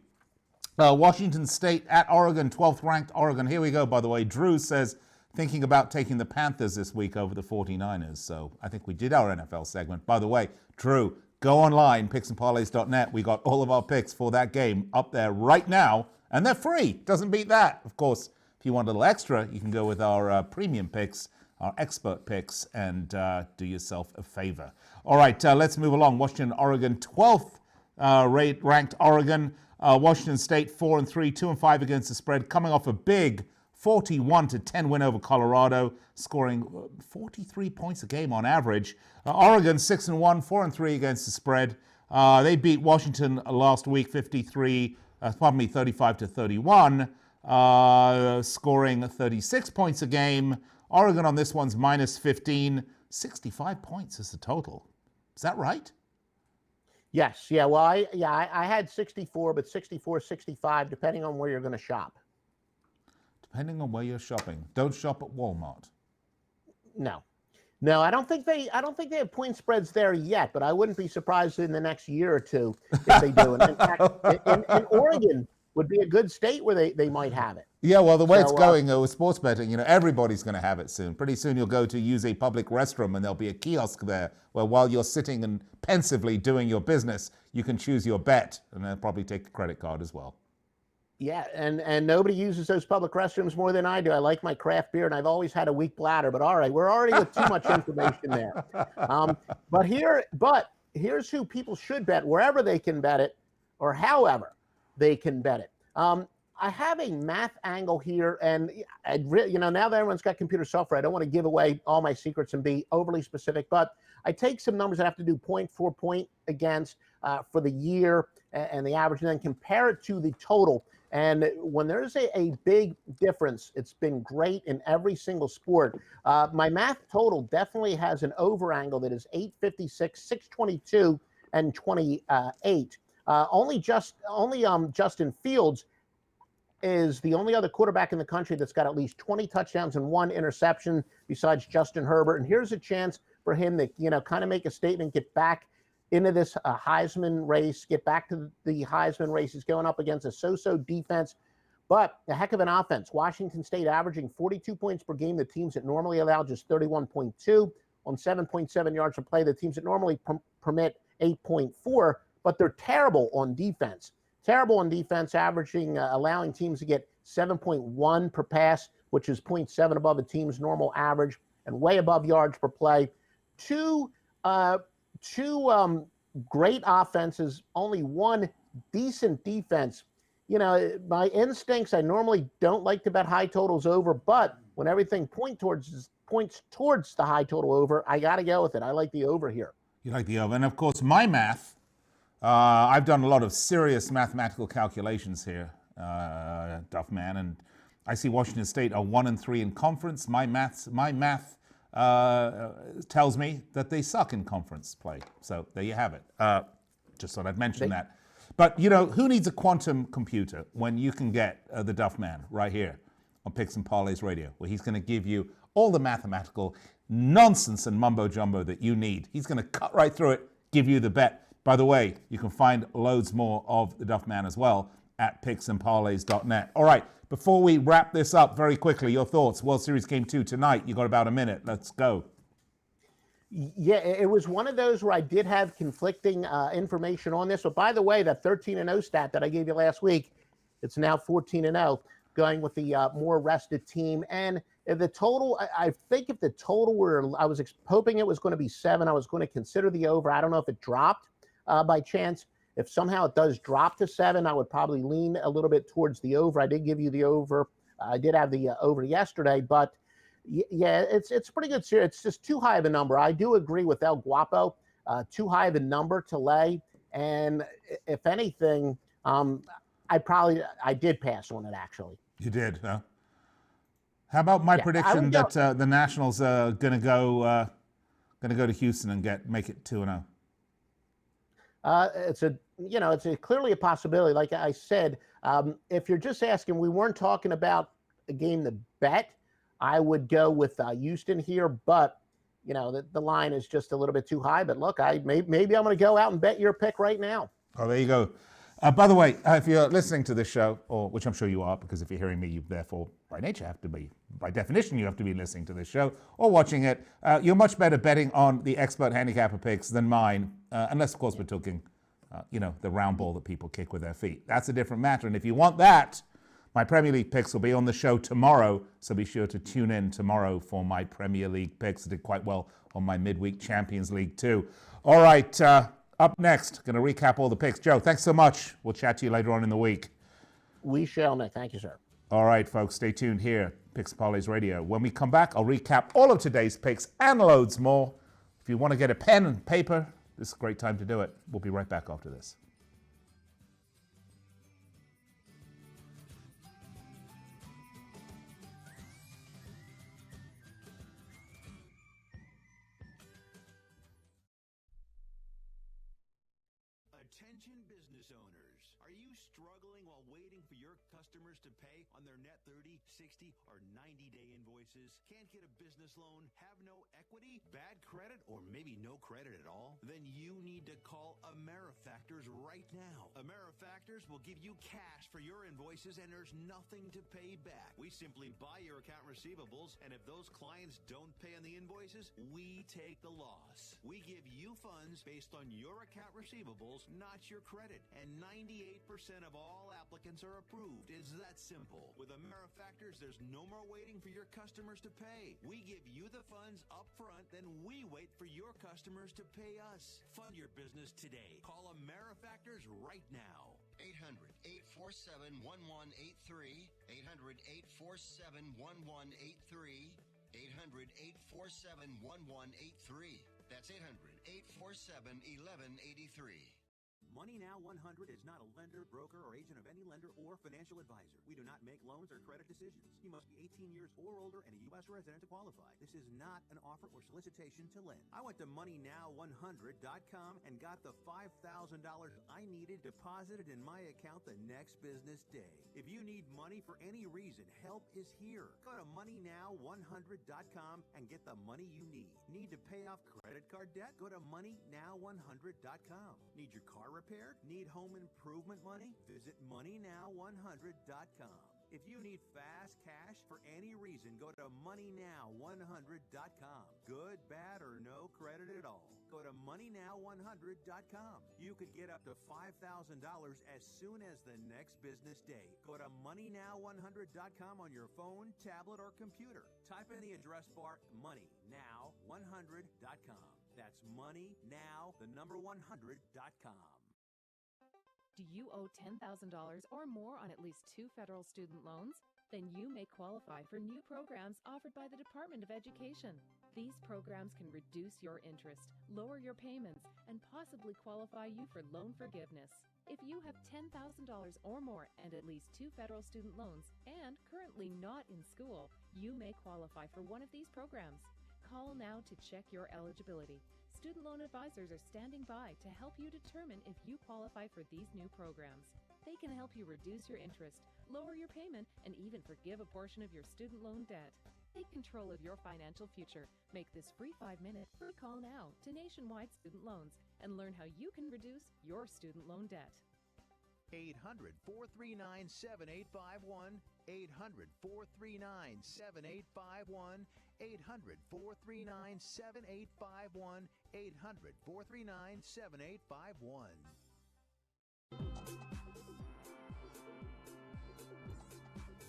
Washington State at Oregon, 12th ranked Oregon. Here we go, by the way. Drew says, thinking about taking the Panthers this week over the 49ers. So I think we did our NFL segment. By the way, Drew, go online, picksandparlays.net. We got all of our picks for that game up there right now, and they're free. Doesn't beat that. Of course, if you want a little extra, you can go with our premium picks, our expert picks, and do yourself a favor. All right, let's move along. Washington, Oregon, 12th ranked Oregon. Washington State 4-3, 2-5 against the spread, coming off a big 41-10 win over Colorado, scoring 43 points a game on average. Oregon 6-1, 4-3 against the spread. They beat Washington last week 35-31, scoring 36 points a game. Oregon on this one's -15, 65 points is the total. Is that right? Yes. Yeah. Well, I had 64, but 64, 65, depending on where you're going to shop. Depending on where you're shopping. Don't shop at Walmart. No, I don't think they have point spreads there yet, but I wouldn't be surprised in the next year or two if they do. And in fact, in Oregon would be a good state where they might have it. Yeah, well, the way it's going with sports betting, everybody's going to have it soon. Pretty soon you'll go to use a public restroom and there'll be a kiosk there where while you're sitting and pensively doing your business, you can choose your bet and they'll probably take a credit card as well. Yeah, and nobody uses those public restrooms more than I do. I like my craft beer, and I've always had a weak bladder. But all right, we're already with too much information there. But here's who people should bet wherever they can bet it, or however they can bet it. I have a math angle here, and now that everyone's got computer software, I don't want to give away all my secrets and be overly specific, but I take some numbers that have to do point for point against for the year and the average, and then compare it to the total. And when there's a big difference, it's been great in every single sport. My math total definitely has an over angle that is 856, 622, and 28. Only Justin Fields is the only other quarterback in the country that's got at least 20 touchdowns and 1 interception besides Justin Herbert. And here's a chance for him to, kind of make a statement, get back into this Heisman race, get back to the Heisman race. He's going up against a so-so defense, but a heck of an offense. Washington State averaging 42 points per game. The teams that normally allow just 31.2 on 7.7 yards per play. The teams that normally permit 8.4, but they're terrible on defense. Terrible on defense, allowing teams to get 7.1 per pass, which is 0.7 above a team's normal average, and way above yards per play. Two great offenses, only one decent defense. My instincts, I normally don't like to bet high totals over, but when everything points towards the high total over, I got to go with it. I like the over here. You like the over. And of course, my math, I've done a lot of serious mathematical calculations here, Duffman, and I see Washington State are 1-3 in conference. My math tells me that they suck in conference play. So there you have it. Just thought I'd mention that. But, who needs a quantum computer when you can get the Duffman right here on Picks and Parlays Radio, where he's going to give you all the mathematical nonsense and mumbo-jumbo that you need. He's going to cut right through it, give you the bet. By the way, you can find loads more of the Duffman as well at picksandparlays.net. All right, before we wrap this up very quickly, your thoughts. World Series Game 2 tonight. You got about a minute. Let's go. Yeah, it was one of those where I did have conflicting information on this. But by the way, that 13-0 stat that I gave you last week, it's now 14-0, going with the more rested team. And the total, I think if the total were, I was hoping it was going to be 7. I was going to consider the over. I don't know if it dropped by chance. If somehow it does drop to 7, I would probably lean a little bit towards the over. I did give you the over. I did have the over yesterday, but yeah, it's a pretty good series. It's just too high of a number. I do agree with El Guapo, too high of a number to lay. And if anything, I did pass on it actually. You did, huh? How about my prediction that the Nationals are going to go to Houston and make it 2-0? It's clearly a possibility. Like I said, if you're just asking, we weren't talking about a game to bet. I would go with Houston here, but the line is just a little bit too high. But look, maybe I'm going to go out and bet your pick right now. Oh, there you go. By the way, if you're listening to this show, which I'm sure you are, because if you're hearing me, you therefore, by nature, have to be, by definition, you have to be listening to this show or watching it. You're much better betting on the expert handicapper picks than mine, unless, of course, we're talking, the round ball that people kick with their feet. That's a different matter. And if you want that, my Premier League picks will be on the show tomorrow, so be sure to tune in tomorrow for my Premier League picks. I did quite well on my midweek Champions League too. All right, up next, going to recap all the picks. Joe, thanks so much. We'll chat to you later on in the week. We shall, Nick. Thank you, sir. All right, folks, stay tuned here, Picks and Parlays Radio. When we come back, I'll recap all of today's picks and loads more. If you want to get a pen and paper, this is a great time to do it. We'll be right back after this. Attention business owners. Are you struggling while waiting for your customers to pay on their net 30, 60, or 90-day invoices? Can't get a business loan? Have no equity? Bad credit? Or maybe no credit at all? Then you need to call AmeriFactors right now. AmeriFactors will give you cash for your invoices and there's nothing to pay back. We simply buy your account receivables, and if those clients don't pay on the invoices, we take the loss. We give you funds based on your account receivables, not your credit. And 98% of all applicants are approved. It's that simple. With AmeriFactors, there's no more waiting for your customers to pay. We give you the funds up front, then we wait for your customers to pay us. Fund your business today. Call AmeriFactors right now. 800-847-1183. 800-847-1183. 800-847-1183. That's 800-847-1183. Money Now 100 is not a lender, broker, or agent of any lender or financial advisor. We do not make loans or credit decisions. You must be 18 years or older and a U.S. resident to qualify. This is not an offer or solicitation to lend. I went to MoneyNow100.com and got the $5,000 I needed deposited in my account the next business day. If you need money for any reason, help is here. Go to MoneyNow100.com and get the money you need. Need to pay off credit card debt? Go to MoneyNow100.com. Need your car repaired? Need home improvement money? Visit MoneyNow100.com. If you need fast cash for any reason, go to MoneyNow100.com. Good, bad, or no credit at all. Go to MoneyNow100.com. You could get up to $5,000 as soon as the next business day. Go to MoneyNow100.com on your phone, tablet, or computer. Type in the address bar MoneyNow100.com. That's MoneyNow100.com. Do you owe $10,000 or more on at least 2 federal student loans? Then you may qualify for new programs offered by the Department of Education. These programs can reduce your interest, lower your payments, and possibly qualify you for loan forgiveness. If you have $10,000 or more and at least 2 federal student loans and currently not in school, you may qualify for one of these programs. Call now to check your eligibility. Student loan advisors are standing by to help you determine if you qualify for these new programs. They can help you reduce your interest, lower your payment, and even forgive a portion of your student loan debt. Take control of your financial future. Make this free 5-minute free call now to Nationwide Student Loans and learn how you can reduce your student loan debt. 800-439-7851. 800-439-7851. 800-439-7851. 800-439-7851.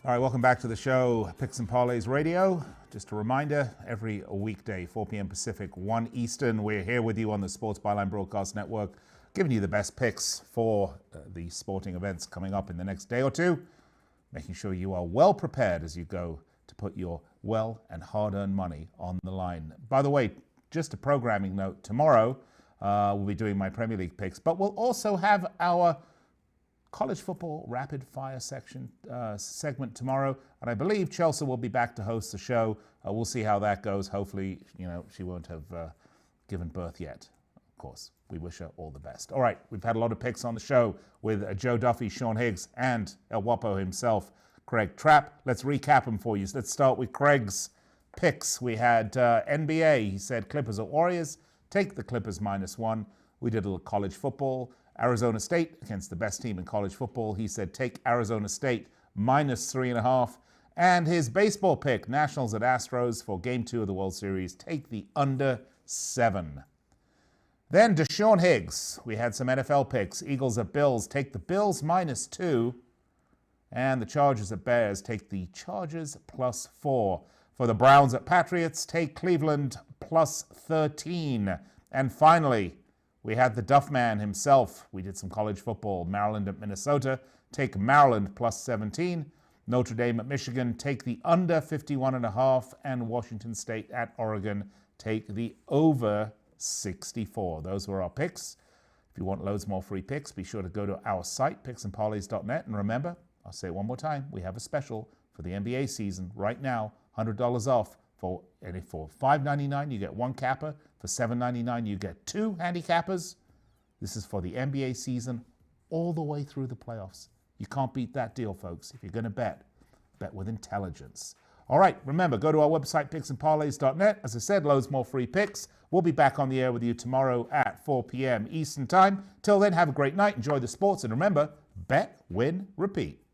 All right, welcome back to the show, Picks and Parlays Radio. Just a reminder, every weekday, 4 p.m. Pacific, 1 Eastern, we're here with you on the Sports Byline Broadcast Network, giving you the best picks for the sporting events coming up in the next day or two, making sure you are well prepared as you go to put your well and hard-earned money on the line. By the way, just a programming note, tomorrow we'll be doing my Premier League picks, but we'll also have our college football rapid fire segment tomorrow, and I believe Chelsea will be back to host the show. We'll see how that goes. Hopefully, she won't have given birth yet. Of course, we wish her all the best. All right, we've had a lot of picks on the show with Joe Duffy, Sean Higgs, and El Guapo himself, Craig Trapp. Let's recap them for you. So let's start with Craig's picks. We had NBA. He said Clippers or Warriors. Take the Clippers -1. We did a little college football. Arizona State against the best team in college football. He said take Arizona State -3.5. And his baseball pick, Nationals at Astros for Game 2 of the World Series. Take the under 7. Then to Sean Higgs, we had some NFL picks. Eagles at Bills. Take the Bills -2. And the Chargers at Bears. Take the Chargers +4. For the Browns at Patriots, take Cleveland +13. And finally, we had the Duff Man himself. We did some college football. Maryland at Minnesota. Take Maryland +17. Notre Dame at Michigan. Take the under 51.5. And Washington State at Oregon. Take the over 64. Those were our picks. If you want loads more free picks, be sure to go to our site, picksandparlays.net. And remember, I'll say it one more time, we have a special for the NBA season right now, $100 off. For $5.99, you get 1 capper. For $7.99, you get 2 handicappers. This is for the NBA season all the way through the playoffs. You can't beat that deal, folks. If you're going to bet with intelligence. All right, remember, go to our website, picksandparlays.net. As I said, loads more free picks. We'll be back on the air with you tomorrow at 4 p.m. Eastern Time. Till then, have a great night. Enjoy the sports. And remember, bet, win, repeat.